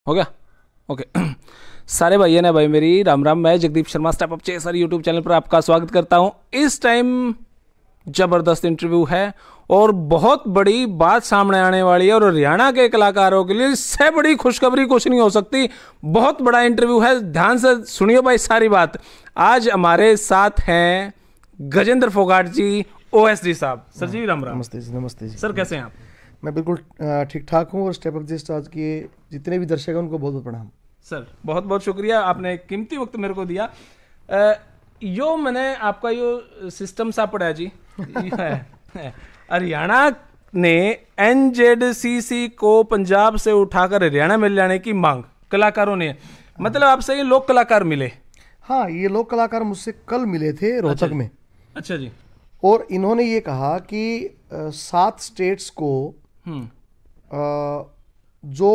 हो गया। ओके। सारे भाइयों ने भाई मेरी राम राम। मैं Jagdeep Sharma step up chaser YouTube channel पर आपका स्वागत करता हूं। इस टाइम जबरदस्त इंटरव्यू है और बहुत बड़ी बात सामने आने वाली है और हरियाणा के कलाकारों के लिए इससे बड़ी खुशखबरी कुछ नहीं हो सकती। बहुत बड़ा इंटरव्यू है, ध्यान से सुनियो भाई सारी बात। आज हमारे साथ हैं गजेंद्र फोगाट जी, ओएसडी साहब। सर जी राम राम। नमस्ते जी। नमस्ते जी। सर कैसे हैं आप? मैं बिल्कुल ठीक ठाक हूँ और स्टेप अप जी स्टार्स के जितने भी दर्शक हैं उनको बहुत बहुत प्रणाम। सर बहुत बहुत शुक्रिया, आपने कीमती वक्त मेरे को दिया। यो मैंने आपका यो सिस्टम सा पढ़ा जी। हरियाणा ने एनजेडसीसी को पंजाब से उठाकर हरियाणा में लाने की मांग कलाकारों ने, मतलब आपसे ये लोक कलाकार मिले? हाँ, ये लोक कलाकार मुझसे कल मिले थे रोहतक में। अच्छा जी। और इन्होंने ये कहा कि 7 स्टेट्स को जो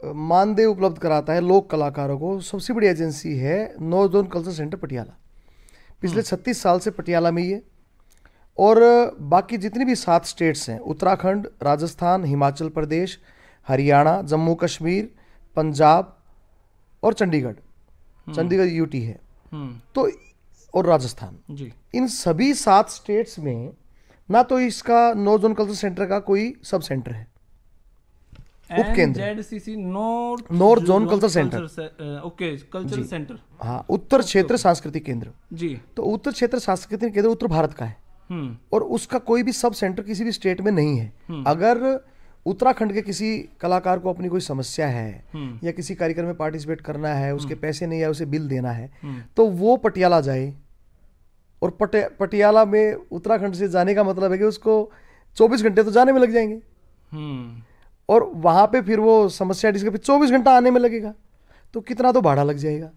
मानदेय उपलब्ध कराता है लोक कलाकारों को, सबसे बड़ी एजेंसी है north zone culture centre Patiala. पिछले 36 साल से पटियाला में ये, और बाकी जितनी भी 7 स्टेट्स हैं, उत्तराखंड, राजस्थान, हिमाचल प्रदेश, हरियाणा, जम्मू कश्मीर, पंजाब और चंडीगढ़ यूटी है तो, और राजस्थान जी। इन सभी 7 स्टेट्स में ना तो इसका नॉर्थ जोन कल्चर सेंटर का कोई सब सेंटर है, उपकेंद्र। NZCC north zone culture centre. Okay, cultural centre. हाँ, उत्तर क्षेत्र सांस्कृतिक केंद्र जी। तो उत्तर क्षेत्र सांस्कृतिक केंद्र उत्तर भारत का है और उसका कोई भी सब सेंटर किसी भी स्टेट में नहीं है। अगर उत्तराखंड के किसी कलाकार को अपनी कोई समस्या है या किसी कार्यक्रम में पार्टिसिपेट करना है, उसके पैसे नहीं है, उसे बिल देना है, तो वो पटियाला जाए। और पटियाला में उत्तराखंड से जाने का मतलब है कि उसको 24 घंटे तो जाने में लग जाएंगे और वहां पे फिर वो समस्या डिस्कस फिर 24 घंटा आने में लगेगा, तो कितना तो भाड़ा लग जाएगा।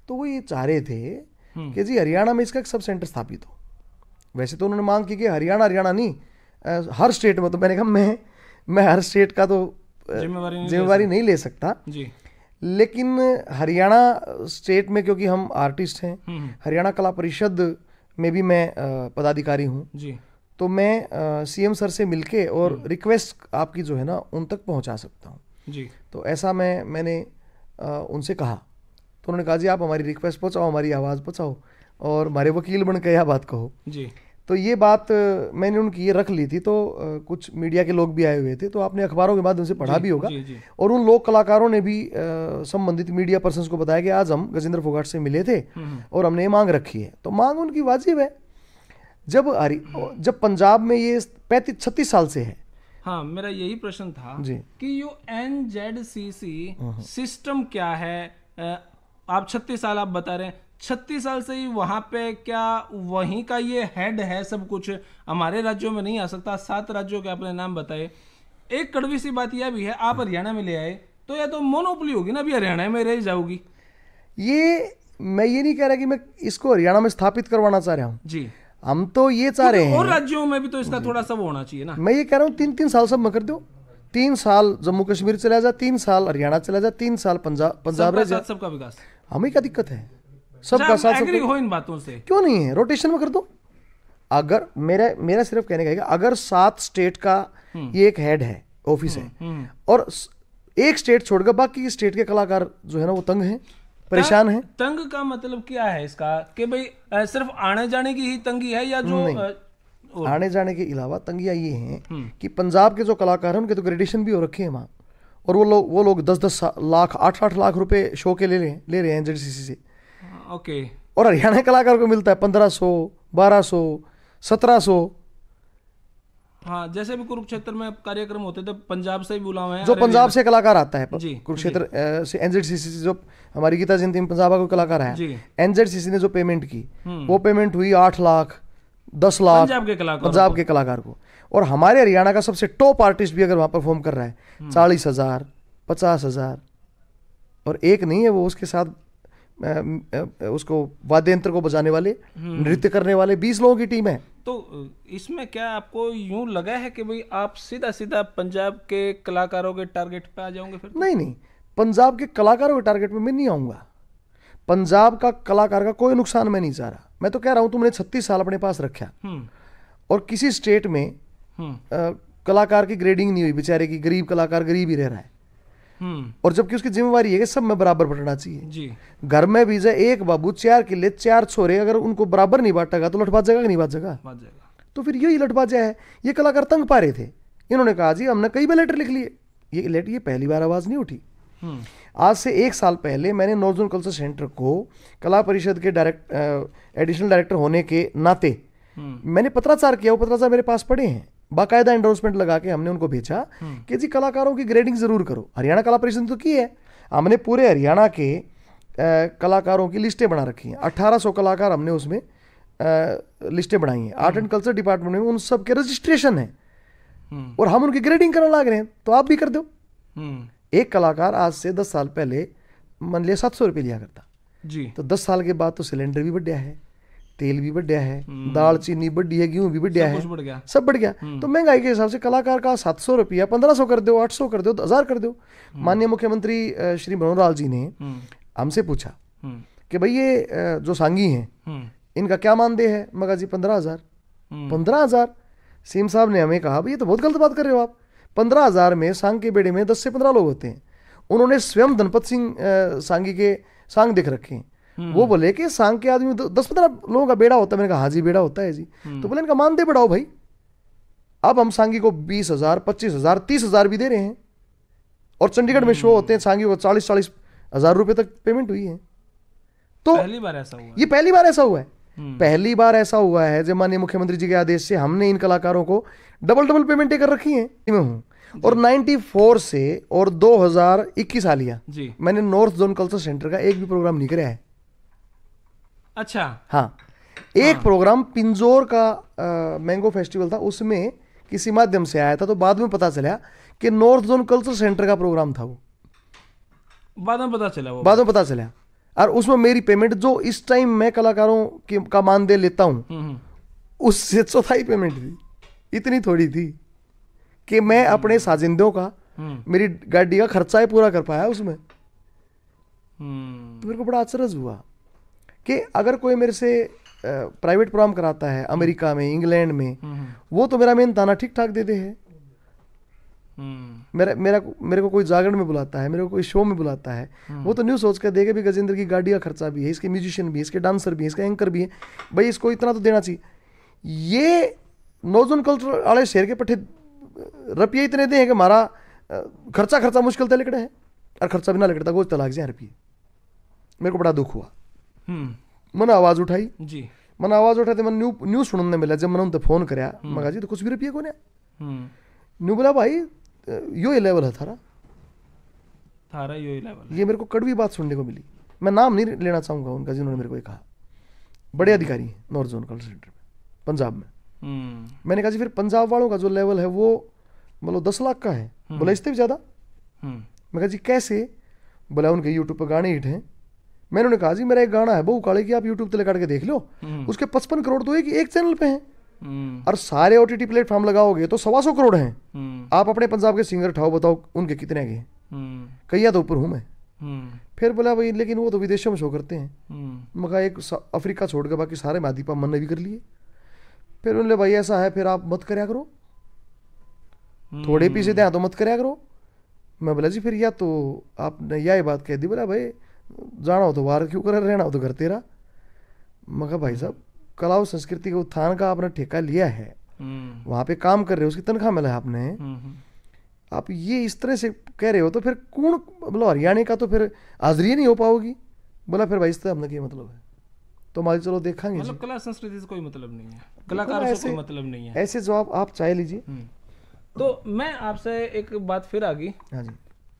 तो वो ये चाह रहे थे कि जी हरियाणा में इसका एक सब सेंटर स्थापित हो। वैसे तो उन्होंने मांग की कि हरियाणा नहीं, हर स्टेट में। तो मैंने कहा मैं हर स्टेट का तो जिम्मेवारी नहीं ले सकता जी। लेकिन हरियाणा स्टेट में, क्योंकि हम आर्टिस्ट हैं, हरियाणा कला परिषद में भी मैं पदाधिकारी हूँ जी, तो मैं सीएम सर से मिलके और रिक्वेस्ट आपकी जो है ना उन तक पहुँचा सकता हूँ जी। तो ऐसा मैंने उनसे कहा, तो उन्होंने कहा जी आप हमारी रिक्वेस्ट पहुँचाओ, हमारी आवाज़ पहुँचाओ और हमारे वकील बन के यह बात कहो जी। तो ये बात मैंने उनकी ये रख ली थी। तो कुछ मीडिया के लोग भी आए हुए थे, तो आपने अखबारों के माध्यम से पढ़ा भी होगा जी। और उन लोक कलाकारों ने भी संबंधित मीडिया पर्सन्स को बताया कि आज हम गजेंद्र फोगाट से मिले थे और हमने ये मांग रखी है। तो मांग उनकी वाजिब है। जब पंजाब में ये 36 साल से है। हाँ, मेरा यही प्रश्न था जी कि यो एनजेडसीसी सिस्टम क्या है? आप 36 साल आप बता रहे हैं, 36 साल से ही वहां पे क्या वहीं का ये हेड है सब कुछ? हमारे राज्यों में नहीं आ सकता? 7 राज्यों के आपने नाम बताए। एक कड़वी सी बात यह भी है, आप हरियाणा में ले आए तो यह तो मोनोपोली होगी ना, अभी हरियाणा में रह जाओगी। मैं ये नहीं कह रहा कि मैं इसको हरियाणा में स्थापित करवाना चाह रहा हूँ जी। हम तो ये चाह रहे हैं और राज्यों में भी तो इसका थोड़ा सा वो होना चाहिए ना। मैं ये कह रहा हूँ 3-3 साल सब में कर दो। 3 साल जम्मू कश्मीर चला जा, 3 साल हरियाणा चला जा, 3 साल पंजाब रह जा। सबका विकास, हमें क्या दिक्कत है? सबका साथ एग्री हो इन बातों से? क्यों नहीं है, रोटेशन में कर दो। अगर मेरा सिर्फ कहने का है कि अगर 7 स्टेट का ये एक हेड है, ऑफिस है, और एक स्टेट छोड़कर बाकी स्टेट के कलाकार जो है ना वो तंग हैं, परेशान हैं। तंग का मतलब क्या है इसका कि भाई सिर्फ आने जाने की ही तंगी है या जो आने जाने के अलावा तंगियां ये हैं कि पंजाब के जो कलाकार हैं उनके तो ग्रेडेशन भी हो रखे हैं वहाँ, और वो लोग 10-10 लाख 8-8 लाख रुपए शो के ले रहे हैं एनजेडसीसी से। ओके। और हरियाणा कलाकार को मिलता है 1500, 1200, 1700। हाँ, जैसे भी कुरुक्षेत्र में कार्यक्रम होते थे पंजाब से ही बुलावे हैं, जो पंजाब से कलाकार आता है कुरुक्षेत्र से एनजेडसीसी से, जो हमारी गीता जयंती में पंजाब का कलाकार है, एनजेडसीसी ने जो पेमेंट की वो पेमेंट हुई 8 लाख 10 लाख पंजाब के कलाकार को। और हमारे हरियाणा का सबसे टॉप आर्टिस्ट भी अगर वहां परफॉर्म कर रहा है 40,000 50,000, और एक नहीं है वो, उसके साथ उसको वाद्य यंत्र को बजाने वाले, नृत्य करने वाले 20 लोगों की टीम है। तो इसमें क्या आपको यूं लगा है कि भाई आप सीधा पंजाब के कलाकारों के टारगेट पे आ जाओगे फिर? नहीं, पंजाब के कलाकारों के टारगेट पे मैं नहीं आऊंगा। पंजाब का कलाकार का कोई नुकसान मैं नहीं चाह रहा। मैं तो कह रहा हूं तुमने 36 साल अपने पास रखा और किसी स्टेट में कलाकार की ग्रेडिंग नहीं हुई, बेचारे की, गरीब कलाकार गरीब ही रह रहा है। और जबकि उसकी जिम्मेवारी है कि सब में बराबर बंटना चाहिए जी। घर में भी जाए एक बाबू 4 किले 4 छोरे, अगर उनको बराबर नहीं बांटेगा तो लठबाज जाएगा कि नहीं बाज जाएगा? तो फिर यही लठबाजा है। ये कलाकार तंग पा रहे थे। इन्होंने कहा जी हमने कई बार लेटर लिख लिए, ये पहली बार आवाज नहीं उठी। आज से 1 साल पहले मैंने नॉर्थ जोन कल्चर सेंटर को कला परिषद के एडिशनल डायरेक्टर होने के नाते मैंने पत्राचार किया। वो पत्राचार मेरे पास पड़े हैं, बाकायदा एंडोर्समेंट लगा के हमने उनको भेजा कि जी कलाकारों की ग्रेडिंग जरूर करो। हरियाणा कला परिषद ने तो की है, हमने पूरे हरियाणा के कलाकारों की लिस्टें बना रखी हैं। 1800 कलाकार हमने उसमें लिस्टें बनाई हैं। आर्ट एंड कल्चर डिपार्टमेंट में उन सब के रजिस्ट्रेशन है और हम उनकी ग्रेडिंग करने लग रहे हैं, तो आप भी कर दो। एक कलाकार आज से 10 साल पहले मान लिया 700 रुपये लिया करता जी, तो 10 साल के बाद तो सिलेंडर भी बढ़िया है, तेल भी बढ़िया है, दाल चीनी बढ़ी है, गेहूं भी बढ़िया है, सब बढ़ गया। तो महंगाई के हिसाब से कलाकार का 700 रुपया 1500 कर दो, 800 कर दो, 1000 कर दो। माननीय मुख्यमंत्री श्री मनोहर लाल जी ने हमसे पूछा कि भाई ये जो सांगी हैं इनका क्या मानदेय है? मगा जी 15,000। 15,000? सीएम साहब ने हमें कहा भाई ये तो बहुत गलत बात कर रहे हो आप। 15,000 में सांग के बेड़े में 10 से 15 लोग होते हैं। उन्होंने स्वयं धनपत सिंह सांगी के सांग देख रखे हैं। वो बोले कि सांग के आदमी 10-15 लोगों का बेड़ा होता है। मैंने कहा हाँ जी बेड़ा होता है जी। तो बोले इनका मानदेय बढ़ाओ भाई। अब हम सांगी को 20,000, 25,000, 30,000 भी दे रहे हैं और चंडीगढ़ में शो होते हैं सांगी को 40-40 हजार रुपए तक पेमेंट हुई है। तो पहली बार ऐसा हुआ, ये पहली बार ऐसा हुआ है। पहली बार ऐसा हुआ है जब माननीय मुख्यमंत्री जी के आदेश से हमने इन कलाकारों को डबल पेमेंटें कर रखी हैं। मैं हूं और 94 से और 2021 आ लिया मैंने नॉर्थ जोन कल्चर सेंटर का एक भी प्रोग्राम नहीं कराया है। अच्छा हाँ, एक प्रोग्राम पिंजौर का मैंगो फेस्टिवल था, उसमें किसी माध्यम से आया था, तो बाद में पता चला कि नॉर्थ जोन कल्चर सेंटर का प्रोग्राम था। वो बाद में पता चला और उसमें मेरी पेमेंट जो इस टाइम मैं कलाकारों का मानदेय लेता हूं उससे 1/4 पेमेंट थी। इतनी थोड़ी थी कि मैं अपने साजिंदों का मेरी गाड़ी का खर्चा ही पूरा कर पाया उसमें। तो मेरे को बड़ा आश्चर्य हुआ कि अगर कोई मेरे से प्राइवेट प्रोग्राम कराता है अमेरिका में, इंग्लैंड में, वो तो मेरा मेन ताना ठीक ठाक देते हैं। मेरे को कोई जागरण में बुलाता है, मेरे को कोई शो में बुलाता है, वो तो न्यूज़ सोच कर देगा भी गजेंद्र की गाड़ी का खर्चा भी है, इसके म्यूजिशियन भी है, इसके डांसर भी है, इसका एंकर भी है, भाई इसको इतना तो देना चाहिए। ये नॉर्थ कल्चर वाले शहर के पट्टे रुपये इतने दे हैं कि हमारा खर्चा मुश्किल था लिखना है और खर्चा भी ना लिखता गोश्त लाग जाए रुपये। मेरे को बड़ा दुख हुआ। मैंने आवाज़ उठाई जी, मैंने आवाज़ उठाई तो मैंने न्यूज़ सुनने मिला। जब मैंने उनसे फोन कराया मगा जी तो कुछ भी रुपये को न्यू बोला भाई यो ही लेवल है थारा यो ही लेवल। ये मेरे को कड़वी बात सुनने को मिली। मैं नाम नहीं लेना चाहूँगा उनका जिन्होंने मेरे को कहा। बड़े अधिकारी हैं नॉर्थ जोन कल्चर सेंटर में पंजाब में। मैंने कहा जी फिर पंजाब वालों का जो लेवल है वो मतलब 10 लाख का है। बोला इससे भी ज़्यादा। मैं कहा जी कैसे? बोला उनके यूट्यूब पर गाने हिट हैं। मैंने उन्हें कहा जी मेरा एक गाना है बहू काले की, आप यूट्यूब पे लगा के देख लो, उसके 55 करोड़ तो एक चैनल पे हैं और सारे OTT प्लेटफॉर्म लगाओगे तो 125 करोड़ हैं। आप अपने पंजाब के सिंगर उठाओ, बताओ उनके कितने गए? कई तो ऊपर हूँ मैं। फिर बोला भाई लेकिन वो तो विदेशों में शो करते हैं। मगर एक अफ्रीका छोड़ के बाकी सारे मादीपा मन ने भी कर लिए। फिर उन्होंने भाई ऐसा है फिर आप मत करया करो, थोड़े पीछे ध्यान तो मत करया करो। मैं बोला जी फिर या तो आपने यह बात कह दी। बोला भाई जाना हो तो बाहर क्यों कर, रहना हो तो घर तेरा। मगर भाई साहब कला और संस्कृति के उत्थान का आपने ठेका लिया है, वहां पे काम कर रहे हो, उसकी तनख्वाह मिला है आपने, आप ये इस तरह से कह रहे हो तो फिर कौन मतलब हरियाणा का तो फिर हाजिरी नहीं हो पाओगी। बोला फिर भाई इस तरह हमने क्या मतलब है? तो मान चलो देखेंगे मतलब कला संस्कृति से कोई मतलब नहीं है, कलाकारों से कोई मतलब नहीं है। ऐसे जवाब आप चाहे लीजिए। तो मैं आपसे एक बात फिर आ गई। हाँ जी,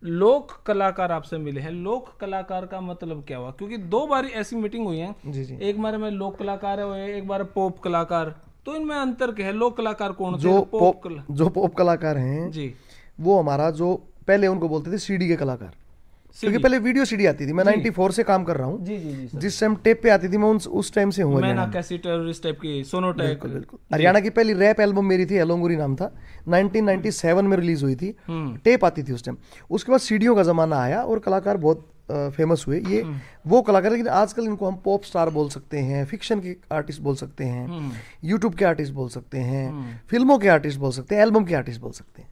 लोक कलाकार आपसे मिले हैं। लोक कलाकार का मतलब क्या हुआ? क्योंकि 2 बार ऐसी मीटिंग हुई है जी। एक बार में लोक कलाकार है, एक बार पॉप कलाकार। तो इनमें अंतर क्या है? लोक कलाकार कौन? जो पॉप कलाकार हैं जी, वो हमारा जो पहले उनको बोलते थे सीडी के कलाकार, क्योंकि पहले वीडियो सीडी आती थी। मैं 94 से काम कर रहा हूँ जी, जिस टाइम टेप पे आती थी मैं उस टाइम से हूँ। टाइप की सोनोटेक। बिल्कुल। हरियाणा की पहली रैप एल्बम मेरी थी, एलोंगुरी नाम था, 1997 में रिलीज हुई थी। टेप आती थी उस टाइम। उसके बाद सीडीओ का जमाना आया और कलाकार बहुत फेमस हुए। ये वो कलाकार, लेकिन आजकल इनको हम पॉप स्टार बोल सकते हैं, फिक्शन के आर्टिस्ट बोल सकते हैं, यूट्यूब के आर्टिस्ट बोल सकते हैं, फिल्मों के आर्टिस्ट बोल सकते हैं, एल्बम के आर्टिस्ट बोल सकते हैं।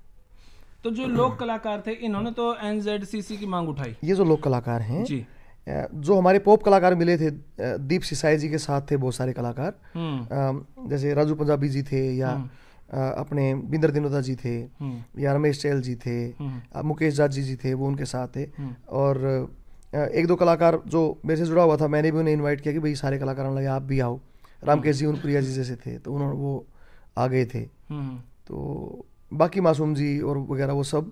तो जो लोक कलाकार थे इन्होंने तो एनजेडसीसी की मांग उठाई। ये जो लोक कलाकार हैं जी, जो हमारे पॉप कलाकार मिले थे, दीप सिसाई जी के साथ थे बहुत सारे कलाकार, जैसे राजू पंजाबी जी थे, या अपने बिंदर दिनोदा जी थे, या रमेश चहल जी थे, मुकेश जाट जी थे, वो उनके साथ थे। और एक दो कलाकार जो मेरे से जुड़ा हुआ था, मैंने भी उन्हें इनवाइट किया कि भाई सारे कलाकार लगे आप भी आओ। रामकेश जी उनप्रिया जी जैसे थे, तो उन्होंने वो आ गए थे। तो बाकी मासूम जी और वगैरह वो सब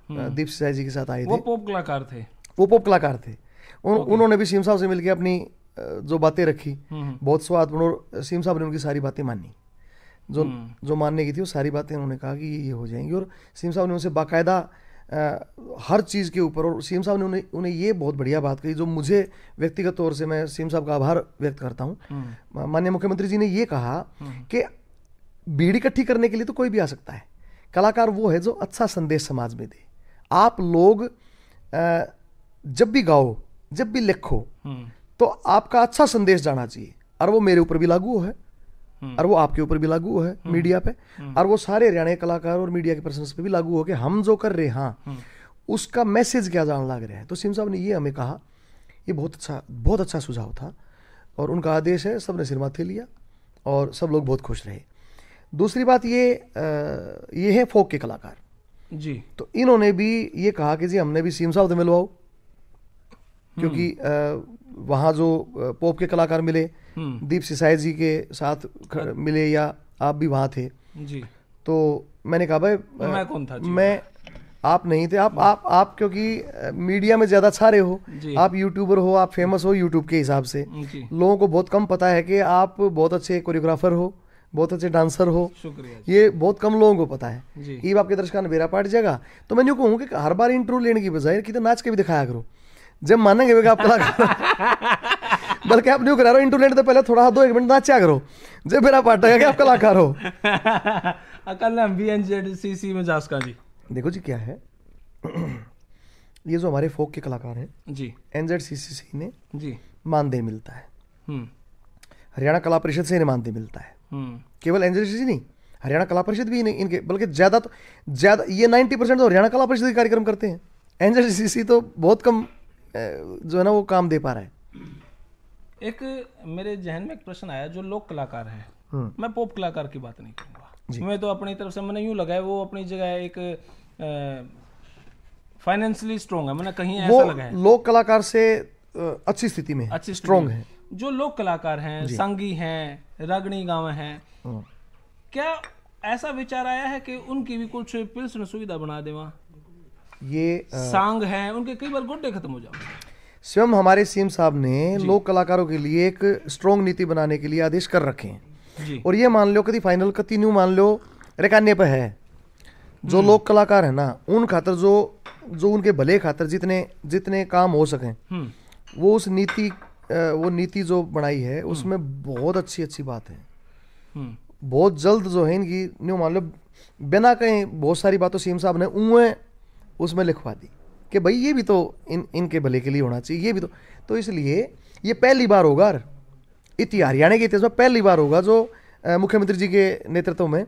दीप सिसाई जी के साथ आए थे। वो पॉप कलाकार थे, वो पॉप कलाकार थे। उन्होंने भी सीएम साहब से मिलकर अपनी जो बातें रखी, बहुत स्वादपूर्ण, और सीएम साहब ने उनकी सारी बातें मानी, जो मानने की थी वो सारी बातें उन्होंने कहा कि ये हो जाएंगी। और सीएम साहब ने उनसे बाकायदा हर चीज़ के ऊपर, और सीएम साहब ने उन्हें ये बहुत बढ़िया बात कही जो मुझे व्यक्तिगत तौर से, मैं सीएम साहब का आभार व्यक्त करता हूँ। माननीय मुख्यमंत्री जी ने ये कहा कि भीड़ इकट्ठी करने के लिए तो कोई भी आ सकता है, कलाकार वो है जो अच्छा संदेश समाज में दे। आप लोग जब भी गाओ, जब भी लिखो, तो आपका अच्छा संदेश जाना चाहिए, और वो मेरे ऊपर भी लागू है, और वो आपके ऊपर भी लागू है मीडिया पे, और वो सारे हरियाणा कलाकार और मीडिया के पर्सन पे भी लागू हो कि हम जो कर रहे हैं, हाँ, उसका मैसेज क्या जान लग रहा है। तो सीएम साहब ने ये हमें कहा, ये बहुत अच्छा सुझाव था, और उनका आदेश है, सबने सिर माथे लिया और सब लोग बहुत खुश रहे। दूसरी बात ये है फोक के कलाकार जी, तो इन्होंने भी ये कहा कि जी हमने भी सीएम साहब से मिलवाओ, क्योंकि वहाँ जो पॉप के कलाकार मिले, दीप सिसाई जी के साथ मिले, या आप भी वहाँ थे जी। तो मैंने कहा भाई मैं कौन था जी? मैं, आप नहीं थे, आप क्योंकि मीडिया में ज़्यादा छा रहे हो, आप यूट्यूबर हो, आप फेमस हो यूट्यूब के हिसाब से, लोगों को बहुत कम पता है कि आप बहुत अच्छे कोरियोग्राफर हो, बहुत अच्छे डांसर हो। शुक्रिया, ये बहुत कम लोगों को पता है। ये आपके दर्शकों ने बेरा पाट जाएगा। तो मैं यूँ कहूँ कि हर बार इंटरव्यू लेने की बजाय कि तो नाच के भी दिखाया करो, जब मानेंगे आप कलाकार बल्कि आप न्यू करा रहे हो इंटरव्यू लेने तो पहले थोड़ा 2-1 मिनट नाचा करो, जब मेरा पार्ट है कि आप कलाकार हो। अकल हम भी एनजेडसीसी में जासका जी। देखो जी क्या है, ये जो हमारे फोक के कलाकार हैं जी, एनजेडसीसी ने जी मानदेय मिलता है, हरियाणा कला परिषद से इन्हें मानदेय मिलता है। केवल एनजेडसीसी नहीं, हरियाणा कला परिषद भी इनके, बल्कि ज़्यादा ये 90% तो हरियाणा कला परिषद के कार्यक्रम करते हैं। एनजेडसीसी तो बहुत कम जो है ना वो काम दे पा रहा है। एक मेरे जहन में एक प्रश्न आया, जो लोक कलाकार है, मैं पॉप कलाकार की बात नहीं करूँगा, मैं तो अपनी तरफ से मैंने यूँ लगाया वो अपनी जगह एक फाइनेंशियली स्ट्रॉन्ग है, मैंने कहीं ऐसा लगा है लोक कलाकार से अच्छी स्थिति में, अच्छी स्ट्रॉन्ग है। जो लोक कलाकार हैं, संगी हैं, रागणी गाँव हैं, क्या ऐसा विचार आया है कि उनकी भी कुछ पिल्सन सुविधा बना दे? वहाँ ये सांग हैं, उनके कई बार गोड्डे खत्म हो जाते। स्वयं हमारे सीएम साहब ने लोक कलाकारों के लिए एक स्ट्रॉन्ग नीति बनाने के लिए आदेश कर रखे हैं। और ये मान लो कभी फाइनल कति न्यू मान लो रेकान्य पे है, जो लोक कलाकार है ना, उन खातर जो उनके भले खातर जितने काम हो सके, वो उस नीति जो बनाई है उसमें बहुत अच्छी बात है। बहुत जल्द जो है इनकी न्यू मान लो बिना कहीं बहुत सारी बातों सीएम साहब ने उसमें लिखवा दी कि भाई ये भी तो इनके भले के लिए होना चाहिए, ये भी तो इसलिए ये पहली बार होगा, हरियाणा के इतिहास में पहली बार होगा जो मुख्यमंत्री जी के नेतृत्व में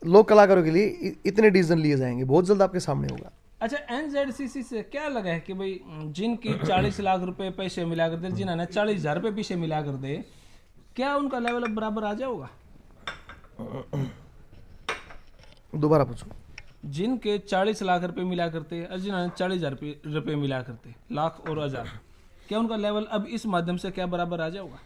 लोक कलाकारों के लिए इतने डिसीजन लिए जाएंगे। बहुत जल्द आपके सामने होगा। अच्छा, एनजेडसीसी से क्या लगा है कि भाई जिनकी 40 लाख रुपए पैसे मिला कर दे, जिन्होंने 40,000 रुपये पीछे मिला कर दे, क्या उनका लेवल अब बराबर आ जाएगा? दोबारा पूछो। जिनके 40 लाख रुपए मिला करते और जिन्होंने 40,000 रुपये मिला करते, लाख और हजार, क्या उनका लेवल अब इस माध्यम से क्या बराबर आ जाएगा?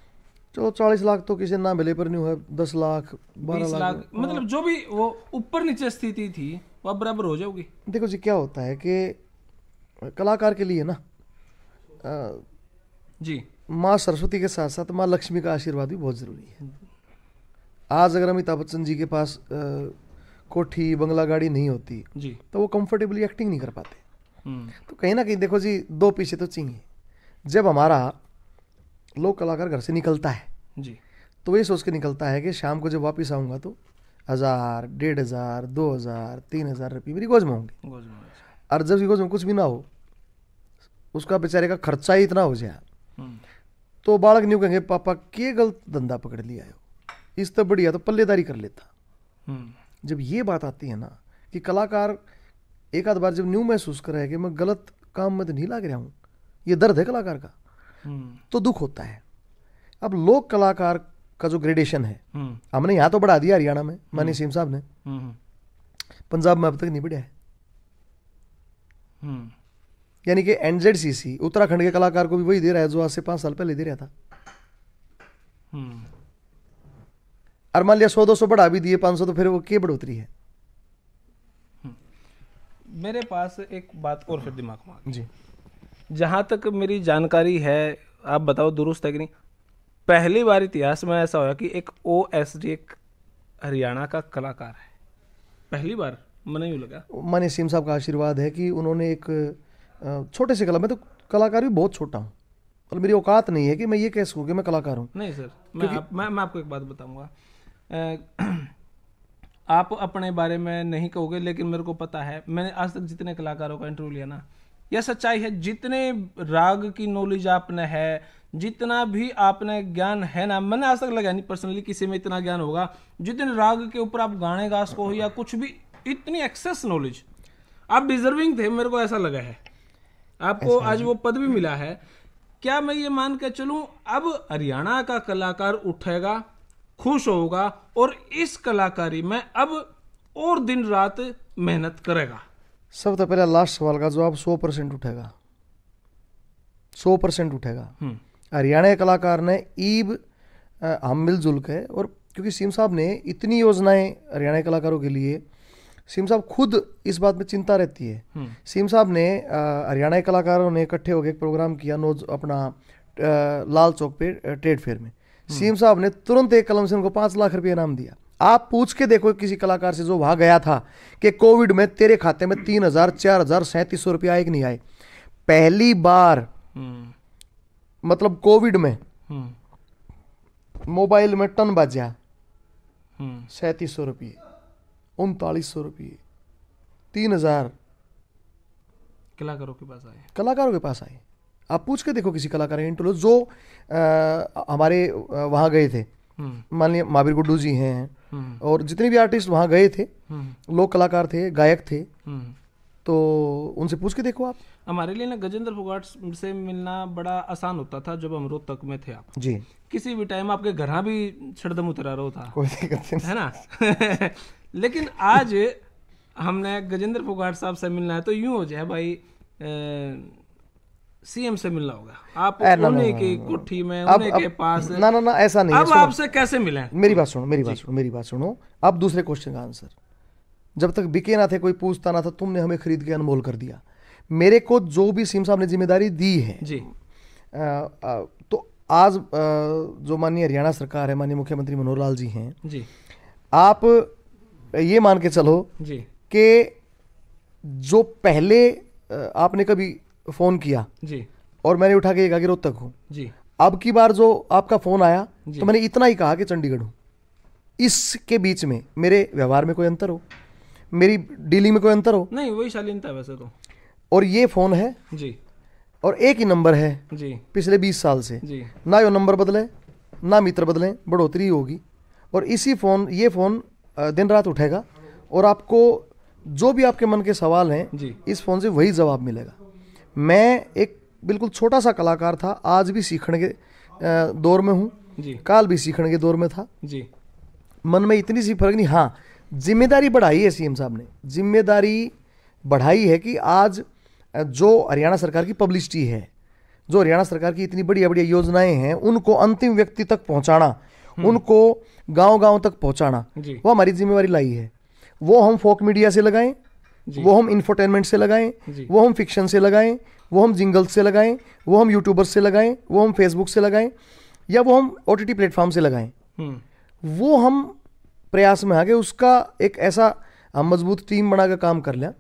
चलो 40 लाख तो किसी ना मिले पर नहीं है, 10 लाख 12 लाख मतलब जो भी वो ऊपर नीचे स्थिति थी वह बराबर हो जाएगी। देखो जी क्या होता है कि कलाकार के लिए ना जी माँ सरस्वती के साथ साथ माँ लक्ष्मी का आशीर्वाद भी बहुत जरूरी है। आज अगर अमिताभ बच्चन जी के पास कोठी बंगला गाड़ी नहीं होती जी, तो वो कंफर्टेबली एक्टिंग नहीं कर पाते। तो कहीं ना कहीं देखो जी दो पीछे तो चाहिए। जब हमारा लोक कलाकार घर से निकलता है जी, तो वही सोच के निकलता है कि शाम को जब वापस आऊँगा तो 1000, 1500, 2000, 3000 रुपये मेरी गोज में होंगे। और जब गोज में कुछ भी ना हो, उसका बेचारे का खर्चा ही इतना हो जाए, तो बालक नहीं कहेंगे पापा के गलत धंधा पकड़ लिया हो, इस तो बढ़िया तो पल्लेदारी कर लेता। जब ये बात आती है ना कि कलाकार एक आध बार जब न्यू महसूस करा है कि मैं गलत काम में तो नहीं लाग रहा हूँ, ये दर्द है कलाकार का, तो दुख होता है। अब लोक कलाकार का जो ग्रेडेशन है, हमने यहाँ तो बढ़ा दिया हरियाणा में, माननीय सीएम साहब ने, पंजाब में अब तक नहीं बढ़ा है। यानी कि एनजेडसीसी उत्तराखंड के कलाकार को भी वही दे रहा है जो आज से 5 साल पहले दे रहा था। और मान लिया 100-200 बढ़ा भी दिए, 500, तो फिर वो क्या बढ़ोतरी है। मेरे पास एक बात और फिर दिमाग में आ गई। जी, जहां तक मेरी जानकारी है, आप बताओ दुरुस्त है कि नहीं, पहली बार इतिहास में ऐसा होया कि एक OSD एक हरियाणा का कलाकार है, पहली बार। मैंने यूँ लगा माननीय सीएम साहब का आशीर्वाद है कि उन्होंने एक छोटे से कला, मैं तो कलाकार भी बहुत छोटा हूँ, और मेरी औकात नहीं है कि मैं ये कह सकूँ कि मैं कलाकार हूँ। नहीं सर, मैं आपको एक बात बताऊंगा। आप अपने बारे में नहीं कहोगे, लेकिन मेरे को पता है, मैंने आज तक जितने कलाकारों का इंटरव्यू लिया ना, यह सच्चाई है, जितने राग की नॉलेज आपने है, जितना भी आपने ज्ञान है ना, मैंने आज तक लगा नहीं पर्सनली किसी में इतना ज्ञान होगा, जितने राग के ऊपर आप गाने गा सको या कुछ भी, इतनी एक्सेस नॉलेज आप डिजर्विंग थे, मेरे को ऐसा लगा है। आपको आज वो पद भी मिला है। क्या मैं ये मान के चलूं, अब हरियाणा का कलाकार उठेगा, खुश होगा, और इस कलाकारी में अब और दिन रात मेहनत करेगा? सबसे पहले लास्ट सवाल का जवाब 100% उठेगा, 100% उठेगा। हरियाणा के कलाकार ने ईब हम मिलजुल के, और क्योंकि सीएम साहब ने इतनी योजनाएं हरियाणा के कलाकारों के लिए, सीएम साहब खुद इस बात में चिंता रहती है। सीएम साहब ने हरियाणा के कलाकारों ने इकट्ठे होकर एक प्रोग्राम किया अपना लाल चौक पे ट्रेड फेयर में। सीएम साहब ने तुरंत एक कलम से उनको 5 लाख रुपये इनाम दिया। आप पूछ के देखो किसी कलाकार से जो वहां गया था कि कोविड में तेरे खाते में 3,000, 4,000, 3700 रुपये आए कि नहीं आए। पहली बार मतलब कोविड में मोबाइल में टन बाजा 3700 रुपये, 3900 रुपये, 3,000 कलाकारों के पास आए, कलाकारों के पास आए। आप पूछ के देखो किसी कलाकार इंटरव्यू जो हमारे वहाँ गए थे, मान लिया महावीर गुड्डू जी हैं, और जितने भी आर्टिस्ट वहाँ गए थे, लोक कलाकार थे, गायक थे, तो उनसे पूछ के देखो आप। हमारे लिए ना गजेंद्र फोगाट से मिलना बड़ा आसान होता था जब हम रोहतक में थे। आप जी किसी भी टाइम आपके घर भी छड़दम उतरा रहा था, कोई दिक्कत नहीं है ना। लेकिन आज हमने गजेंद्र फोगाट साहब से मिलना है तो यूं हो जाए भाई, सीएम से मिलना होगा, आप उन्हीं की कोठी में, उन्हीं के पास। ना ना ना, ऐसा नहीं है। अब आपसे कैसे मिले? मेरी बात सुनो, मेरी बात सुनो। अब दूसरे क्वेश्चन का आंसर, जब तक बिके ना थे, कोई पूछता ना था, तुमने हमें खरीद के अनमोल कर दिया। मेरे को जो भी सीएम साहब ने जिम्मेदारी दी है जी, तो आज जो माननीय हरियाणा सरकार है, माननीय मुख्यमंत्री मनोहर लाल जी हैं जी, आप ये मान के चलो जी कि जो पहले आपने कभी फोन किया जी, और मैंने उठा के कहा कि रोहतक हूँ जी, अब की बार जो आपका फोन आया तो मैंने इतना ही कहा कि चंडीगढ़ हूँ। इसके बीच में मेरे व्यवहार में कोई अंतर हो, मेरी डीलिंग में कोई अंतर हो? नहीं, वही शालीनता है वैसे तो। और ये फोन है जी, और एक ही नंबर है जी, पिछले 20 साल से जी, ना यो नंबर बदले ना मित्र बदले, बढ़ोतरी होगी। और इसी फोन, ये फोन दिन रात उठेगा और आपको जो भी आपके मन के सवाल हैं इस फोन से वही जवाब मिलेगा। मैं एक बिल्कुल छोटा सा कलाकार था, आज भी सीखने के दौर में हूँ, काल भी सीखने के दौर में था जी। मन में इतनी सी फर्क नहीं। हाँ, जिम्मेदारी बढ़ाई है सीएम साहब ने, जिम्मेदारी बढ़ाई है कि आज जो हरियाणा सरकार की पब्लिसिटी है, जो हरियाणा सरकार की इतनी बढ़िया बढ़िया योजनाएं हैं, उनको अंतिम व्यक्ति तक पहुंचाना, उनको गांव-गांव तक पहुंचाना, वो हमारी जिम्मेवारी लाई है। वो हम फोक मीडिया से लगाएं, वो हम इंफोटेनमेंट से लगाएं, वो हम फिक्शन से लगाएं, वो हम जिंगल्स से लगाएं, वो हम यूट्यूबर्स से लगाएं, वो हम फेसबुक से लगाएं, या वो हम OTT प्लेटफॉर्म से लगाएं, वो हम प्रयास में आगे उसका एक ऐसा हम मजबूत टीम बनाकर काम कर लें।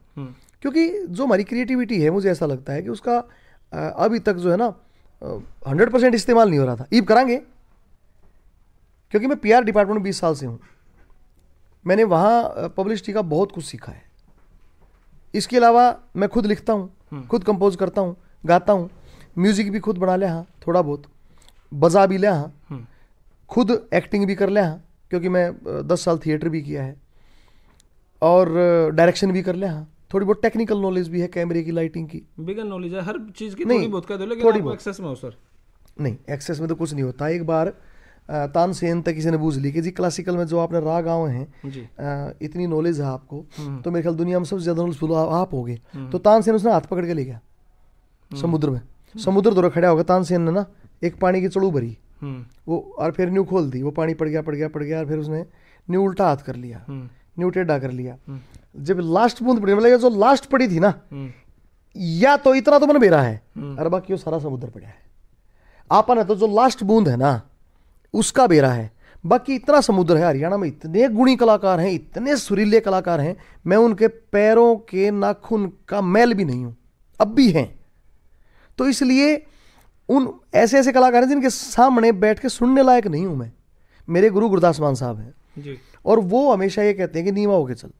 क्योंकि जो हमारी क्रिएटिविटी है, मुझे ऐसा लगता है कि उसका अभी तक जो है ना 100% इस्तेमाल नहीं हो रहा था। ईब करांगे, क्योंकि मैं PR डिपार्टमेंट में 20 साल से हूँ, मैंने वहाँ पब्लिसिटी का बहुत कुछ सीखा है। इसके अलावा मैं खुद लिखता हूँ, खुद कंपोज करता हूँ, गाता हूँ, म्यूजिक भी खुद बना लिया, हाँ थोड़ा बहुत बजा भी लिया, हाँ खुद एक्टिंग भी कर लिया, हाँ क्योंकि मैं 10 साल थिएटर भी किया है, और डायरेक्शन भी कर लिया, हाँ थोड़ी बहुत टेक्निकल नॉलेज भी है, कैमरे की, लाइटिंग की। बिगन नॉलेज है हर चीज की, नहीं, थोड़ी बहुत कह दो, लेकिन थोड़ी आप बहुत। एक्सेस में हो सर। नहीं, एक्सेस में तो कुछ नहीं होता। एक बार तानसेन तक किसी ने बूझ ली कि जी क्लासिकल में जो आपने राग गाँव हैं जी। इतनी नॉलेज है आपको, तो मेरे ख्याल दुनिया में सबसे ज्यादा नॉलेज आप होगे। तो तानसेन उसने हाथ पकड़ के ले गया समुद्र में, समुद्र दौरा खड़ा होगा, तानसेन ने ना एक पानी की चड़ू भरी वो, और फिर न्यू खोल दी, वो पानी पड़ गया पड़ गया पड़ गया, और फिर उसने न्यू उल्टा हाथ कर लिया, न्यू टेढ़ा कर लिया। जब लास्ट बूंद पड़ी, मतलब जो लास्ट पड़ी थी ना, या तो इतना तो मन बेरा है, और बाकी वो सारा समुद्र पड़ा है। आपन है तो जो लास्ट बूंद है ना उसका बेरा है, बाकी इतना समुद्र है। हरियाणा में इतने गुणी कलाकार हैं, इतने सुरीले कलाकार हैं, मैं उनके पैरों के नाखून का मैल भी नहीं हूं, अब भी हैं। तो इसलिए उन ऐसे ऐसे कलाकार हैं जिनके सामने बैठ के सुनने लायक नहीं हूं मैं। मेरे गुरु गुरदास मान साहब हैं जी, और वो हमेशा ये कहते हैं कि नीवा होके चल।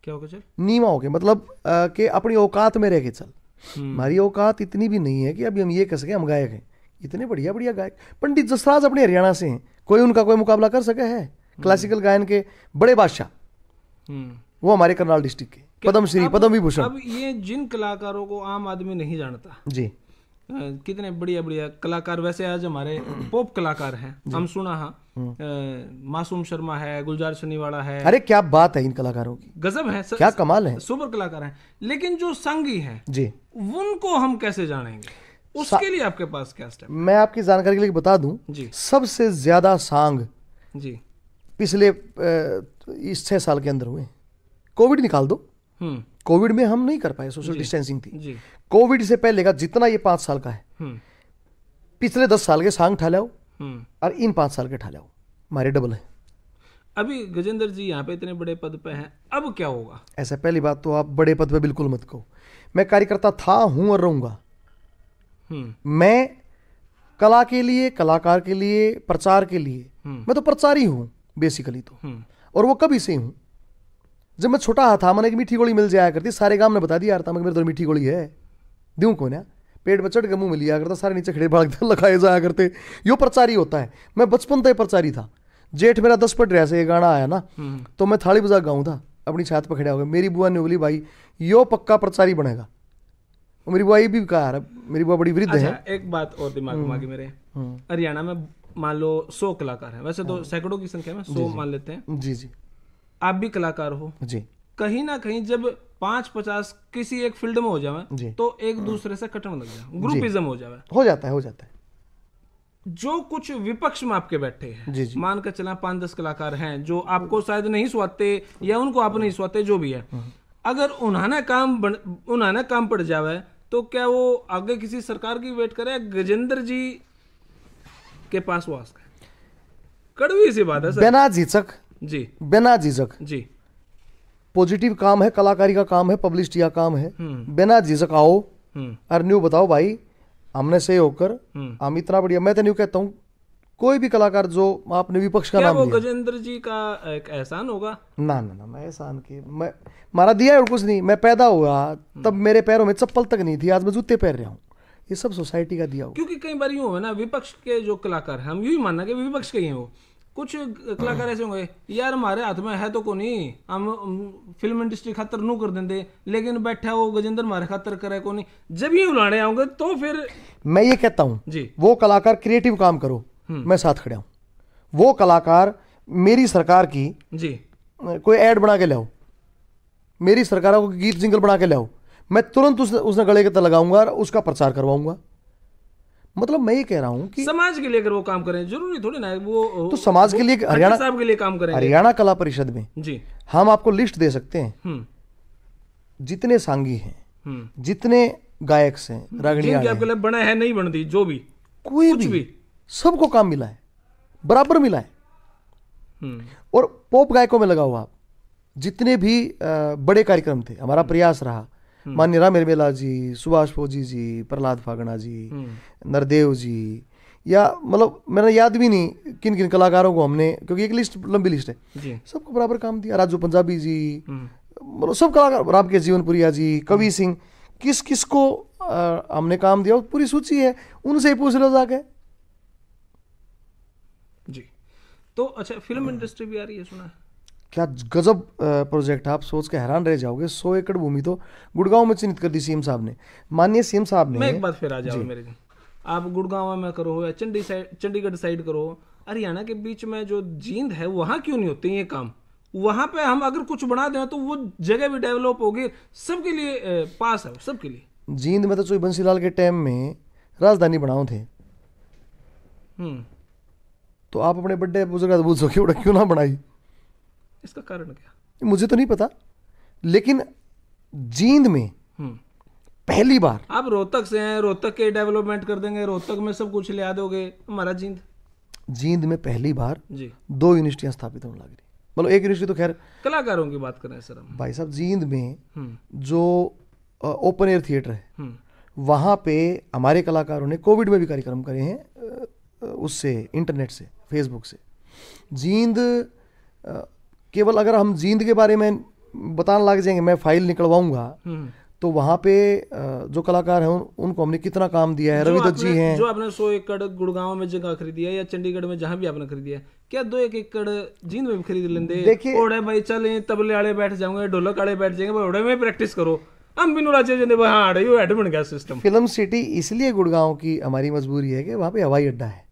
क्या होगा चल? नीवा होके मतलब कि अपनी औकात में रह के चल। हमारी औकात इतनी भी नहीं है कि अभी हम ये कह सके हम गायक हैं। इतने बढ़िया बढ़िया गायक, पंडित जसराज अपने हरियाणा से हैं, कोई उनका कोई मुकाबला कर सके है? क्लासिकल गायन के बड़े बादशाह वो हमारे करनाल डिस्ट्रिक्ट के पद्मश्री, पद्म विभूषण। अब ये जिन कलाकारों को आम आदमी नहीं जानता जी, कितने बढ़िया बढ़िया कलाकार, वैसे आज हमारे पॉप कलाकार हैं, हम सुना हाँ, मासूम शर्मा है, गुलजार शनिवाड़ा है। अरे क्या बात है इन कलाकारों की, गजब है, क्या कमाल है, सुपर कलाकार हैं। लेकिन जो संगी हैं जी, उनको हम कैसे जानेंगे? उसके लिए आपके पास क्या स्टेप? मैं आपकी जानकारी के लिए बता दूं जी, सबसे ज्यादा सांग जी, पिछले इस 6 साल के अंदर हुए। कोविड निकाल दो, कोविड में हम नहीं कर पाए, सोशल डिस्टेंसिंग थी जी। कोविड से पहले का जितना ये 5 साल का है, पिछले 10 साल के सांग ठालाओ और इन 5 साल के ठालाओ, हमारे डबल है। अभी गजेंद्र जी यहाँ पे इतने बड़े पद पे हैं, अब क्या होगा? ऐसा पहली बात तो आप बड़े पद पे बिल्कुल मत कहो। मैं कार्यकर्ता था, हूं और रहूंगा। मैं कला के लिए, कलाकार के लिए, प्रचार के लिए, मैं तो प्रचारी हूं बेसिकली तो, और वो कभी से हूं। जब मैं छोटा था, मैंने एक मीठी गोली मिल जाया करती, सारे गांव ने बता दिया यार था मेरे तो मीठी गोली है, दूं को ना, पेट में चढ़ के मुंह में लिया करता, सारे नीचे खड़े भागते लगाए जाया करते। यो प्रचारी होता है। मैं बचपन से प्रचारी था। जेठ मेरा 10 पट रहा से ये गाना आया ना, तो मैं थाली बजा गाऊं था अपनी छात पर खड़ा हो गया। मेरी बुआ ने बोली भाई यो पक्का प्रचारी बनेगा। मेरी बुआ ये भी कहा, मेरी बुआ बड़ी वृद्ध है। एक बात और दिमाग में आ गई मेरे, हरियाणा में मान लो 100 कलाकार हैं, वैसे तो सैकड़ों की संख्या में 100 मान लेते हैं। जी जी, आप भी कलाकार हो जी। कहीं ना कहीं जब 5-50 किसी एक फील्ड में हो जावे तो एक दूसरे से कटन लग जाए, ग्रुपिज्म हो जावे, हो जाता है, हो जाता है। जो कुछ विपक्ष में आपके बैठे हैं, मान कर चला 5-10 कलाकार हैं जो आपको शायद नहीं सुहाते या उनको आप नहीं सुहाते, जो भी है, अगर उन्होंने काम पड़ जावे तो क्या वो आगे किसी सरकार की वेट करे? गजेंद्र जी के पास वो आस्क है। कड़वी सी बात है सर। बिना झिझक जी, बिना झिझक जी, पॉजिटिव काम है, कलाकारी का काम है, पब्लिसिटी का काम है। बिना झिझक आओ और न्यू बताओ भाई हमने सही होकर हम इतना बढ़िया। मैं तो न्यू कहता हूँ कोई भी कलाकार जो आपने विपक्ष का नाम लिया, वो गजेंद्र जी का एक एहसान होगा? ना ना ना, मैं एहसान की मैं मारा दिया है और कुछ नहीं। मैं पैदा हुआ तब मेरे पैरों में चप्पल तक नहीं थी, आज मैं जूते पहन रहा हूँ, ये सब सोसाइटी का दिया हुआ। क्योंकि कई बार यूं है ना, विपक्ष के जो कलाकार हैं, हम यू ही मानना कि विपक्ष के ही हैं वो। कुछ कलाकार ऐसे होंगे यार हमारे हाथ में है तो को नहीं, हम फिल्म इंडस्ट्री खातर नू कर देंगे, लेकिन बैठा वो गजेंद्र हमारे खातर करे को नहीं। जब ये बुलाने आऊंगे तो फिर मैं ये कहता हूँ जी, वो कलाकार क्रिएटिव काम करो, मैं साथ खड़ा हूं। वो कलाकार मेरी सरकार की जी कोई ऐड बना के लाओ, मेरी सरकार को गीत जिंगल बना के लाओ, मैं तुरंत उसने गले के तले लगाऊंगा और उसका प्रचार करवाऊंगा। मतलब मैं ये कह रहा हूं कि समाज के लिए अगर वो काम करें, जरूरी थोड़ी ना वो तो समाज के लिए हरियाणा साहब के लिए काम करें। हरियाणा कला परिषद में जी हम आपको लिस्ट दे सकते हैं जितने सांगी हैं, जितने गायक हैं, रागड़ियां आपके लिए बना है नहीं बनती, जो भी कोई भी सबको काम मिला है, बराबर मिला है। और पॉप गायकों में लगा हुआ आप जितने भी बड़े कार्यक्रम थे, हमारा प्रयास रहा, माननीय राम मेला जी, सुभाष फौजी जी, प्रहलाद फागणा जी, नरदेव जी, या मतलब मेरा याद भी नहीं किन किन कलाकारों को हमने, क्योंकि एक लिस्ट लंबी लिस्ट है, सबको बराबर काम दिया। राजू पंजाबी जी, मतलब सब कलाकार, रामकेश जीवनपुरिया जी, कवि सिंह, किस किस को हमने काम दिया पूरी सूची है, उनसे ही पूछ लो जाके जी। तो अच्छा फिल्म इंडस्ट्री भी आ रही है सुना है? क्या गजब प्रोजेक्ट है, आप सोच के हैरान रह जाओगे। 100 एकड़ भूमि तो गुड़गांव में चिन्हित कर दी सीएम साहब ने। माननीय सीएम साहब ने, मैं एक बात फिर आ जाऊँ मेरे, आप गुड़गांव में करो या चंडीगढ़ साइड करो, हरियाणा के बीच में जो जींद है वहां क्यों नहीं होते ये काम? वहां पे हम अगर कुछ बना दें तो वो जगह भी डेवलप होगी, सबके लिए पास है, सबके लिए। जींद में तो चोई बंसीलाल के टाइम में राजधानी बनाओ थे। तो आप अपने बड़े बुजुर्ग पूछो क्यों ना बनाई? इसका कारण क्या, मुझे तो नहीं पता, लेकिन जींद में पहली बार, आप रोहतक से हैं, रोहतक के डेवलपमेंट कर देंगे, रोहतक में सब कुछ ले आ दोगे, हमारा जींद में पहली बार जी 2 यूनिवर्सिटियां स्थापित होने लगी। मतलब एक यूनिवर्सिटी तो खैर, कलाकारों की बात करें सर हम, भाई साहब जींद में जो ओपन एयर थिएटर है वहां पे हमारे कलाकारों ने कोविड में भी कार्यक्रम करे हैं, उससे इंटरनेट से, फेसबुक से। जींद केवल अगर हम जींद के बारे में बताने लग जाएंगे, मैं फाइल निकलवाऊंगा, तो वहां पे जो कलाकार हैं उनको हमने कितना काम दिया है। रवि दत्त जी हैं, जो आपने 100 एकड़ गुड़गांव में जगह खरीदी है या चंडीगढ़ में जहां भी आपने खरीदी है, क्या 2-1 एकड़ जींद में भी खरीद लेंगे? देखिए ओड़े भाई चल तबले वाले बैठ जाएंगे, ढोलक वाले बैठ जाएंगे, ओड़े में प्रैक्टिस करो, हम बिनु राज्य हेड बन गया सिस्टम। फिल्म सिटी इसलिए गुड़गांव की हमारी मजबूरी है कि वहां पे हवाई अड्डा है,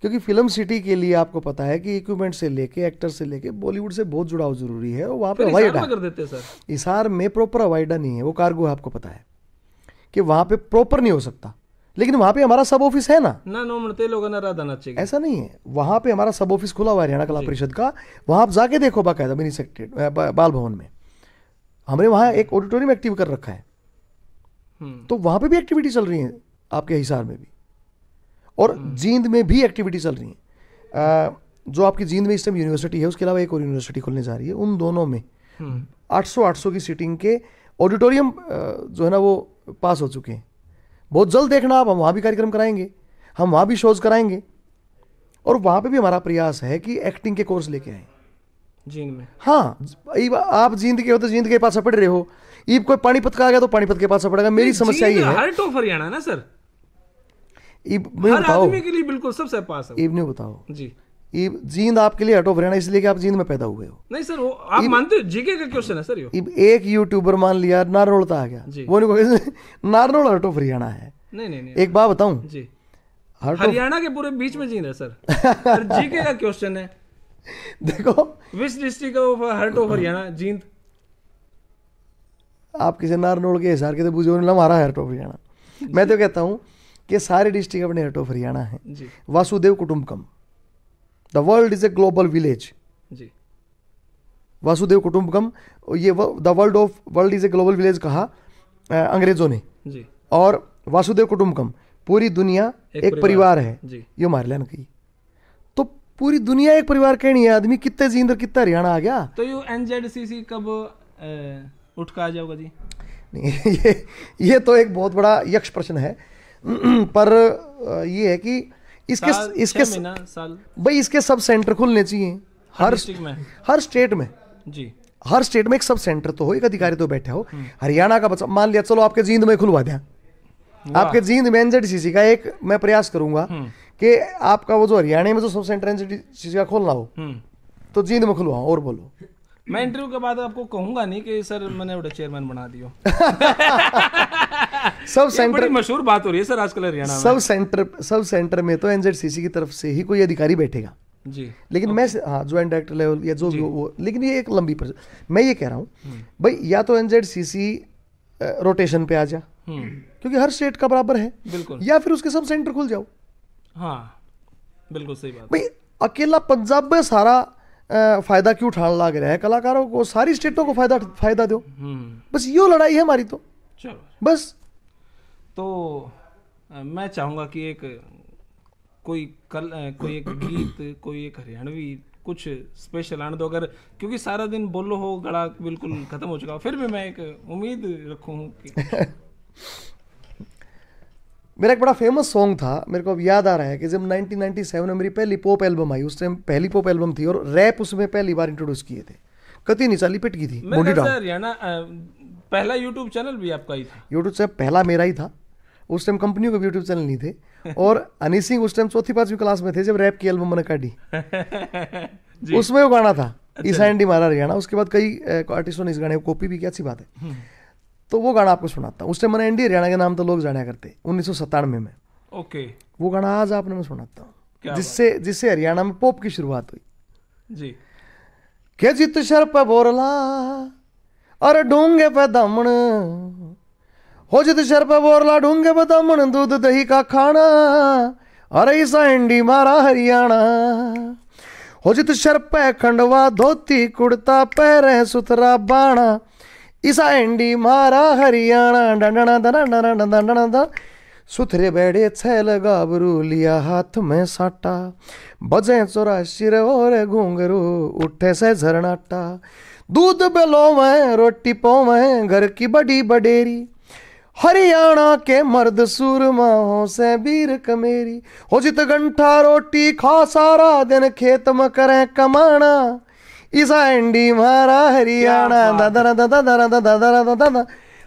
क्योंकि फिल्म सिटी के लिए आपको पता है कि इक्विपमेंट से लेके, एक्टर से लेके, बॉलीवुड से बहुत जुड़ाव जरूरी है। और वहाँ पे हवाई अड्डा कर देते सर, हिसार में प्रॉपर हवाई अड्डा नहीं है, वो कार्गो है, आपको पता है कि वहाँ पे प्रॉपर नहीं हो सकता। लेकिन वहाँ पे हमारा सब ऑफिस है ना, ऐसा नहीं है, वहाँ पे हमारा सब ऑफिस खुला हुआ है हरियाणा कला परिषद का। वहाँ आप जाके देखो बाकायदा मिनी सेक्रेटरी बाल भवन में, हमने वहाँ एक ऑडिटोरियम एक्टिव कर रखा है, तो वहाँ पे भी एक्टिविटी चल रही है, आपके हिसार में भी, और जींद में भी एक्टिविटी चल रही है। जो आपकी जींद में इस टाइम यूनिवर्सिटी है, उसके अलावा एक और यूनिवर्सिटी खुलने जा रही है, उन दोनों में 800 की सीटिंग के ऑडिटोरियम जो है ना वो पास हो चुके हैं। बहुत जल्द देखना आप, हम वहाँ भी कार्यक्रम कराएंगे, हम वहाँ भी शोज कराएंगे, और वहाँ पे भी हमारा प्रयास है कि एक्टिंग के कोर्स लेके आए जींद में। हाँ, आप जींद के हो तो जींद के पास पड़ रहे हो, ईब कोई पानीपत का आ गया तो पानीपत के पास पड़ेगा। मेरी समस्या ये है, हार्ट ऑफ हरियाणा ना सर, हर आदमी के लिए बिल्कुल सबसे पास है। ईब नहीं बताओ जी, जींद आपके लिए हर्ट ऑफ हरियाणा इसलिए कि आप जींद में पैदा हुए हो। नहीं सर, वो आप मानते हो? जीके का क्वेश्चन है सर ये। एक यूट्यूबर मान लिया नारनौल आ गया, वो नहीं नारनौल हर्ट ऑफ हरियाणा है। नहीं, एक बात बताऊं जी, हरियाणा के पूरे बीच में जींद है सर। जीके का क्वेश्चन है, देखो which district of hurt of Haryana? Jind. आप किसी नारनौल के हिसार के तो बुझो हमारा हर्ट ऑफ हरियाणा। मैं तो कहता हूं कि सारे डिस्ट्रिक्ट अपने हर्ट ऑफ हरियाणा है। वासुदेव कुटुंबकम, the world is a global village. जी, वासुदेव कुटुंबकम, ये the world is a global village कहा अंग्रेजों ने जी, और वासुदेव कुटुंबकम पूरी दुनिया एक परिवार है जी, ये मारलिया कही। तो पूरी दुनिया एक परिवार कहनी है, आदमी कितने जींद कितना हरियाणा आ गया। तो ये एनजेडसीसी कब उठ का आ जाओगा जी? नहीं, ये तो एक बहुत बड़ा यक्ष प्रश्न है, पर ये है कि इसके साल भाई इसके सब सेंटर खुलने चाहिए हर स्टेट में जी, हर स्टेट में एक सब सेंटर तो हो, एक अधिकारी तो बैठे हो। हरियाणा का बच्चा मान लिया, चलो आपके जींद में खुलवा दिया, आपके जींद में एनजेडसीसी का एक मैं प्रयास करूंगा कि आपका वो जो हरियाणा में जो सब सेंटर एनजेडसीसी का खोलना हो तो जींद में खुलवाओ। और बोलो, मैं इंटरव्यू के बाद आपको कहूंगा नहीं कि सर मैंने बड़ा चेयरमैन बना दियो। सब सेंटर, बड़ी मशहूर बात हो रही है सर आजकल हरियाणा में। सब सेंटर में तो एनजेडसीसी की तरफ से ही कोई अधिकारी बैठेगा जी, लेकिन मैं हाँ ज्वाइंट डायरेक्टर लेवल या जो भी वो, लेकिन ये एक लंबी मैं ये कह रहा हूँ भाई, या तो एनजेडसीसी रोटेशन पे आ जा, क्योंकि हर स्टेट का बराबर है बिल्कुल, या फिर उसके सब सेंटर खुल जाओ। हाँ बिल्कुल सही बात भाई, अकेला पंजाब में सारा फायदा क्यों उठाने लग रहा है? कलाकारों को, सारी स्टेटों को फायदा दो, बस यो लड़ाई है हमारी। तो चलो बस, तो मैं चाहूंगा कि एक कोई एक गीत, कोई एक हरियाणवी कुछ स्पेशल आने दो, अगर, क्योंकि सारा दिन बोलो हो, गला बिल्कुल खत्म हो चुका, फिर भी मैं एक उम्मीद रखूं कि मेरा एक बड़ा फेमस सॉन्ग था, मेरे को अब याद आ रहा है कि जब 1997 में मेरी पहली पॉप एल्बम आई, उस टाइम पहली पॉप एल्बम थी और रैप उसमें पहली बार इंट्रोड्यूस किए थे, कती निचाली पिट की थी। हरियाणा पहला यूट्यूब चैनल भी आपका ही था? यूट्यूब चैनल पहला मेरा ही था, उस टाइम कंपनियों के भी यूट्यूब चैनल नहीं थे। और हनी सिंह उस टाइम 4th-5वीं क्लास में थे जब रैप की एल्बम मैंने काटी, उसमें वो गाना था, ईसा एंडी मारा हरियाणा। उसके बाद कई आर्टिस्टों ने इस गाने को कॉपी भी किया, अच्छी बात है। तो वो गाना आपको सुनाता हूँ। उस टाइम मैंने एंडी हरियाणा के नाम तो लोग जाना करते 1997 में। ओके, वो गाना आज आपने मैं सुनाता हूँ, जिससे हरियाणा में पॉप की शुरुआत हुई जी। के जित शर पे बोरला और डूंगे पे दमन, हो जित शर पे बोरला डूंगे पे दमन, दूध दही का खाना, अरे ईसा एंडी मारा हरियाणा। हो जित शर पे खंडवा धोती कुर्ता पैरे सुथरा बाणा, ईसा एंडी मारा हरियाणा। डंडना डंडना डंडना डंडना, सुथरे बैठे छैल गाबरू लिया हाथ में साटा, बजे चौरासी और घूंघरू उठे से झरनाटा, दूध बेलो में रोटी पाओ में घर की बड़ी बडेरी, हरियाणा के मर्द सूरमाओं से वीर कमेरी, हो जित गंठा रोटी खा सारा दिन खेत में करें कमाना, ईसा एंडी मारा हरियाणा। दादा दादा दादा दादा दादा,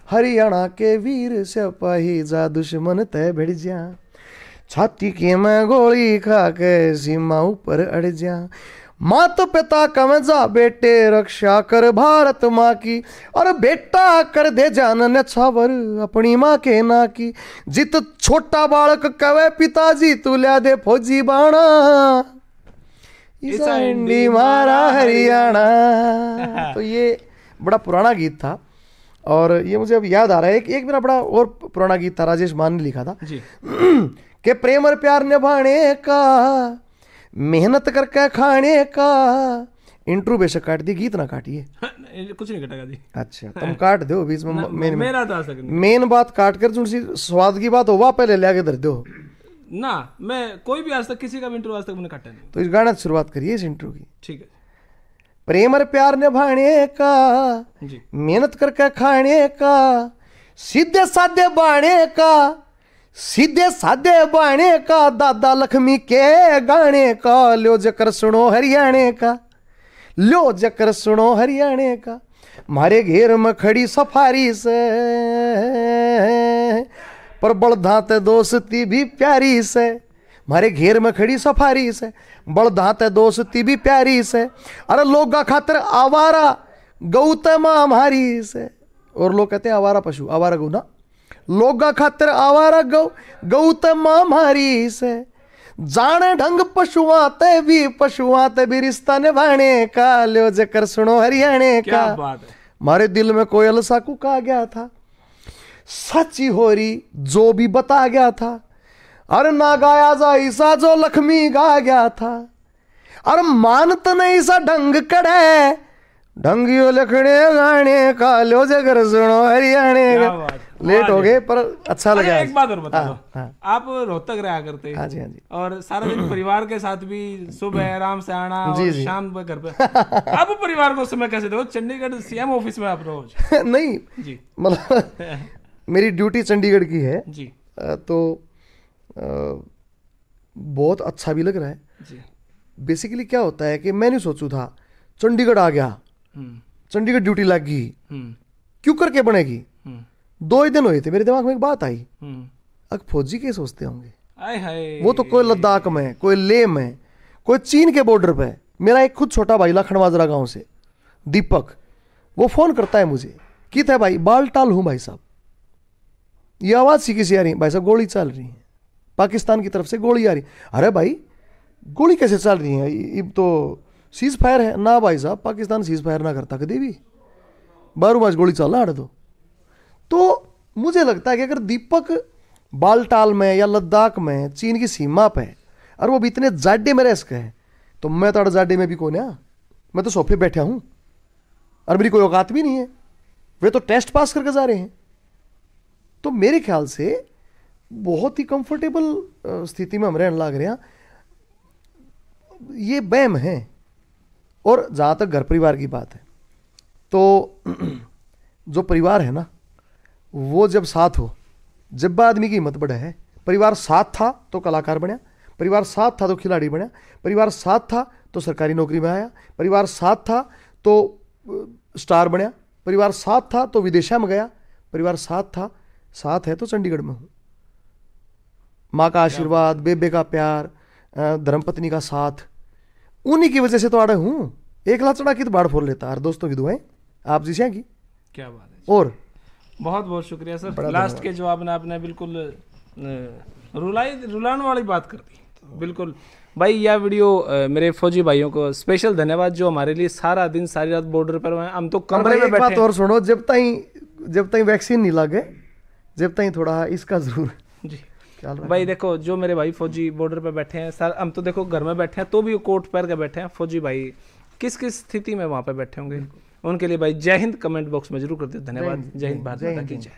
हरियाणा के वीर सिपाही जा दुश्मन तय भिड़ जा, छाती के में गोली खा के सीमा ऊपर अड़ जा, मात पिता कम जा बेटे रक्षा कर भारत माँ की, और बेटा कर दे जान न्यौछावर अपनी माँ के ना की, जित छोटा बालक कवे पिताजी तू ल्या दे फौजी बाणा, ईसा एंडी मारा हरियाणा। तो ये बड़ा पुराना गीत था और ये मुझे अब याद आ रहा है। एक मेरा बड़ा और पुराना गीत था, राजेश मान ने लिखा था जी कि प्रेम और प्यार निभाने का, मेहनत करके खाने का। इंट्रो बेशक काट दी, गीत ना काटिए। कुछ नहीं कटेगा जी। अच्छा तुम काट दो बीच में, मेरा तो आ सकता मेन बात काट कर जो स्वाद की बात हो वह पहले ले आके धर दो ना। मैं कोई भी आज तक किसी का भी इंट्रो आज तक मैंने काटा नहीं। तो इस गाने से शुरुआत करिए इस इंट्रो की। ठीक है। प्रेम और प्यार निभाने का, मेहनत करके खाने का, सीधे साधे बाणे का, सीधे साधे बाणे का, दादा लक्ष्मी के गाने का, लो जकर सुनो हरियाणे का, लो जकर सुनो हरियाणे का, मारे घेर में खड़ी सफारी से, पर बड़धाते दोस्ती भी प्यारी से, मारे घेर में खड़ी सफारी से, बड़धाते दोस्ती भी प्यारी से, अरे लोग खातर आवारा गौतम हमारी से। और लोग कहते हैं आवारा पशु, आवारा गौ ना, लोग खातर आवारा गौतम हमारी से, जाने ढंग पशुआते भी रिश्ता निभाने का, लो जकर सुनो हरियाणे का। क्या बात है। मारे दिल में कोई अलसाकू कहा गया था, सच्ची होरी जो भी बता गया था, अरे ना गाया जा ईसा जो लक्ष्मी गा गया था, अरे मानत नहीं सा ढंग कड़े, ढंगियो लखड़े गाने का, लो जगर सुनो हरियाणे का। लेट हो गए पर अच्छा लगा। एक बात और बता दो, आप रोहतक रहा करते हैं। हाँ जी, हाँ जी। और सारा दिन परिवार के साथ भी सुबह आराम से आना और शाम को घर पे, आप परिवार को समय कैसे दो? चंडीगढ़ सीएम ऑफिस में आप रोज नहीं जी, मतलब मेरी ड्यूटी चंडीगढ़ की है जी, तो बहुत अच्छा भी लग रहा है जी। बेसिकली क्या होता है कि मैं नहीं सोचू था चंडीगढ़ आ गया, चंडीगढ़ ड्यूटी लग गई, क्यों करके बनेगी। 2 ही दिन हुए थे, मेरे दिमाग में एक बात आई, अब फौजी के सोचते होंगे, वो तो कोई लद्दाख में, कोई लेह में, कोई चीन के बॉर्डर पे। मेरा एक खुद छोटा भाई लखन माजरा गांव से दीपक, वो फोन करता है मुझे कि था भाई बालटाल हूं भाई साहब, ये आवाज सी किसी आ रही भाई साहब, गोली चल रही है पाकिस्तान की तरफ से, गोली आ रही। अरे भाई गोली कैसे चल रही है, ये तो सीज फायर है ना भाई साहब, पाकिस्तान सीज फायर ना करता कभी भी, 12 मार्च गोली चल रहा है। तो मुझे लगता है कि अगर दीपक बालटाल में या लद्दाख में चीन की सीमा पे और वो भी इतने जाडे में रह सके हैं, तो मैं तो जाडे में भी कौन है, मैं तो सोफे बैठा हूं और मेरी कोई औकात भी नहीं है। वे तो टेस्ट पास करके जा रहे हैं। तो मेरे ख्याल से बहुत ही कंफर्टेबल स्थिति में हम रहने लग रहे हैं। ये वहम है। और जहां तक घर परिवार की बात है, तो जो परिवार है ना, वो जब साथ हो, जब आदमी की हिम्मत बढ़े है। परिवार साथ था तो कलाकार बना, परिवार साथ था तो खिलाड़ी बना, परिवार साथ था तो सरकारी नौकरी में आया, परिवार साथ था तो स्टार बना, परिवार साथ था तो विदेशा में गया, परिवार साथ है तो चंडीगढ़ में हूं। माँ का आशीर्वाद, बेबे का प्यार, धर्मपत्नी का साथ, उन्हीं की वजह से तो आड़े हूं। एक लाचड़ा की तो बाढ़ फोड़ लेता। हर दोस्तों की दुआएं आप जिसे की। क्या बात है। और बहुत बहुत शुक्रिया सर, लास्ट के जवाब ने आपने बिल्कुल रुलाने वाली बात कर दी। बिल्कुल भाई, यह वीडियो मेरे फौजी भाइयों को स्पेशल धन्यवाद जो हमारे लिए सारा दिन सारी रात बॉर्डर पर हैं। हम तो कमरे में बैठे। बात और सुनो, जब तक वैक्सीन नहीं लगे, जब तक थोड़ा इसका जरूर जी भाई। देखो जो मेरे भाई फौजी बॉर्डर पे बैठे हैं सर, हम तो देखो घर में बैठे हैं तो भी वो कोट पहन के बैठे हैं। फौजी भाई किस किस स्थिति में वहां पे बैठे होंगे, उनके लिए भाई जय हिंद कमेंट बॉक्स में जरूर कर दो। धन्यवाद। जय हिंद, भारत माता की जय।